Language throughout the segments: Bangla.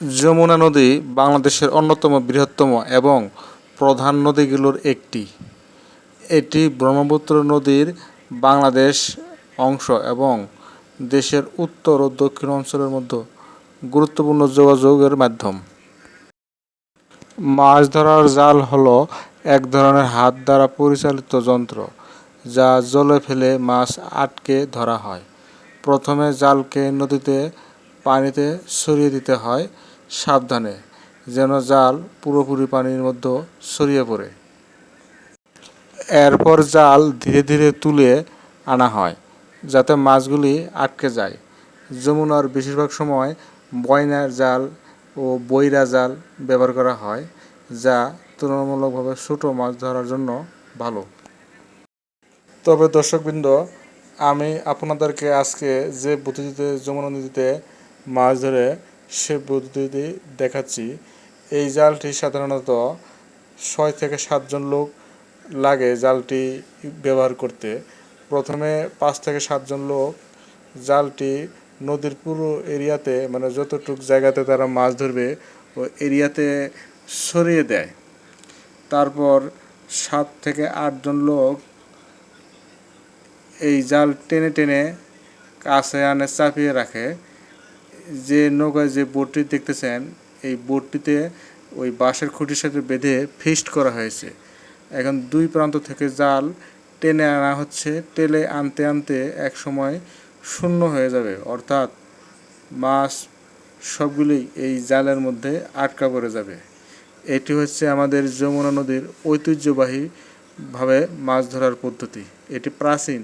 যমুনা নদী বাংলাদেশের অন্যতম বৃহত্তম এবং প্রধান নদীগুলোর একটি। এটি ব্রহ্মপুত্র নদীর বাংলাদেশ অংশ এবং দেশের উত্তর ও দক্ষিণ অঞ্চলের মধ্যে গুরুত্বপূর্ণ যোগাযোগের মাধ্যম। মাছ ধরার জাল হলো এক ধরনের হাত দ্বারা পরিচালিত যন্ত্র যা জলে ফেলে মাছ আটকে ধরা হয়। প্রথমে জালকে নদীতে পানিতে ছড়িয়ে দিতে হয় সাবধানে, যেন জাল পুরোপুরি পানির মধ্যে ছড়িয়ে পড়ে। এরপর জাল ধীরে ধীরে তুলে আনা হয় যাতে মাছগুলি আটকে যায়। যমুনার বেশিরভাগ সময় বয়নার জাল ও বৈরা জাল ব্যবহার করা হয়, যা তুলনামূলকভাবে ছোট মাছ ধরার জন্য ভালো। তবে দর্শকবৃন্দ, আমি আপনাদেরকে আজকে যে পদ্ধতিতে যমুনা নদীতে মাছ ধরে সে পদ্ধতি দেখাচ্ছি। এই জালটি সাধারণত 6 থেকে 7 জন লোক লাগে জালটি ব্যবহার করতে। প্রথমে 5 থেকে 7 জন লোক জালটি নদীর পুরো এরিয়াতে, মানে যতটুক জায়গাতে তারা মাছ ধরবে ওই এরিয়াতে ছড়িয়ে দেয়। তারপর 7 থেকে 8 জন লোক এই জাল টেনে টেনে কাছে আনে, চাপিয়ে রাখে। যে নৌকায় যে বোটটি দেখতেছেন, এই বোটটিতে ওই বাঁশের খুঁটির সাথে বেঁধে ফিক্সড করা হয়েছে। এখন দুই প্রান্ত থেকে জাল টেনে আনা হচ্ছে। টেনে আনতে আনতে এক সময় শূন্য হয়ে যাবে, অর্থাৎ মাছ সবগুলি এই জালের মধ্যে আটকা পড়ে যাবে। এটি হচ্ছে আমাদের যমুনা নদীর ঐতিহ্যবাহীভাবে মাছ ধরার পদ্ধতি। এটি প্রাচীন।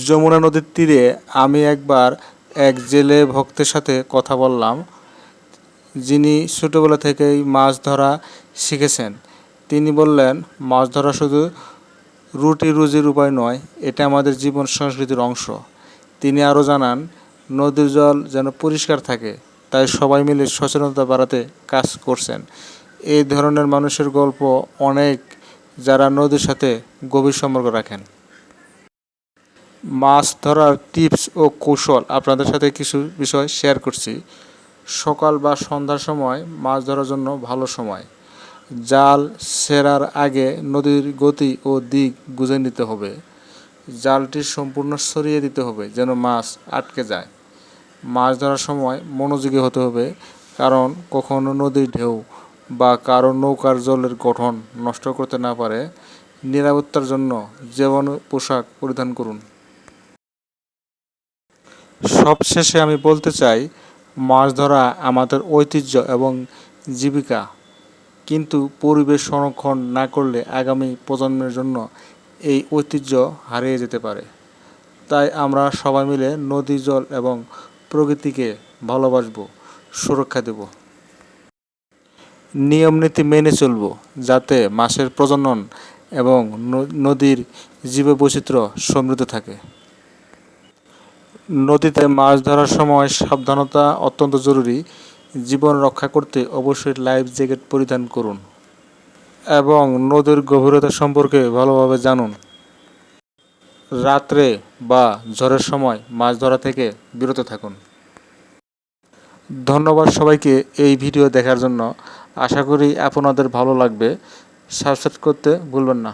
যমুনা নদীর তীরে আমি একবার এক জেলে ভক্তের সাথে কথা বললাম, যিনি ছোটোবেলা থেকেই মাছ ধরা শিখেছেন। তিনি বললেন, মাছ ধরা শুধু রুটি রুজির উপায় নয়, এটা আমাদের জীবন সংস্কৃতির অংশ। তিনি আরও জানান, নদীর জল যেন পরিষ্কার থাকে, তাই সবাই মিলে সচেতনতা বাড়াতে কাজ করছেন। এই ধরনের মানুষের গল্প অনেক, যারা নদীর সাথে গভীর সম্পর্ক রাখেন। মাছ ধরার টিপস ও কৌশল আপনাদের সাথে কিছু বিষয় শেয়ার করছি। সকাল বা সন্ধ্যার সময় মাছ ধরার জন্য ভালো সময়। জাল ছেড়ার আগে নদীর গতি ও দিক বুঝে নিতে হবে। জালটি সম্পূর্ণ সরিয়ে দিতে হবে যেন মাছ আটকে যায়। মাছ ধরার সময় মনোযোগী হতে হবে, কারণ কখনো নদীর ঢেউ বা কারো নৌকার জলের গঠন নষ্ট করতে না পারে। নিরাপত্তার জন্য জীবাণু পোশাক পরিধান করুন। সবশেষে আমি বলতে চাই, মাছ ধরা আমাদের ঐতিহ্য এবং জীবিকা, কিন্তু পরিবেশ সংরক্ষণ না করলে আগামী প্রজন্মের জন্য এই ঐতিহ্য হারিয়ে যেতে পারে। তাই আমরা সবাই মিলে নদী, জল এবং প্রকৃতিকে ভালোবাসব, সুরক্ষা দেব, নিয়মনীতি মেনে চলব, যাতে মাছের প্রজনন এবং নদীর জীববৈচিত্র্য সমৃদ্ধ থাকে। নদীতে মাছ ধরার সময় সাবধানতা অত্যন্ত জরুরি। জীবন রক্ষা করতে অবশ্যই লাইফ জ্যাকেট পরিধান করুন এবং নদীর গভীরতা সম্পর্কে ভালোভাবে জানুন। রাত্রে বা ঝড়ের সময় মাছ ধরা থেকে বিরত থাকুন। ধন্যবাদ সবাইকে এই ভিডিও দেখার জন্য। আশা করি আপনাদের ভালো লাগবে। সাবস্ক্রাইব করতে ভুলবেন না।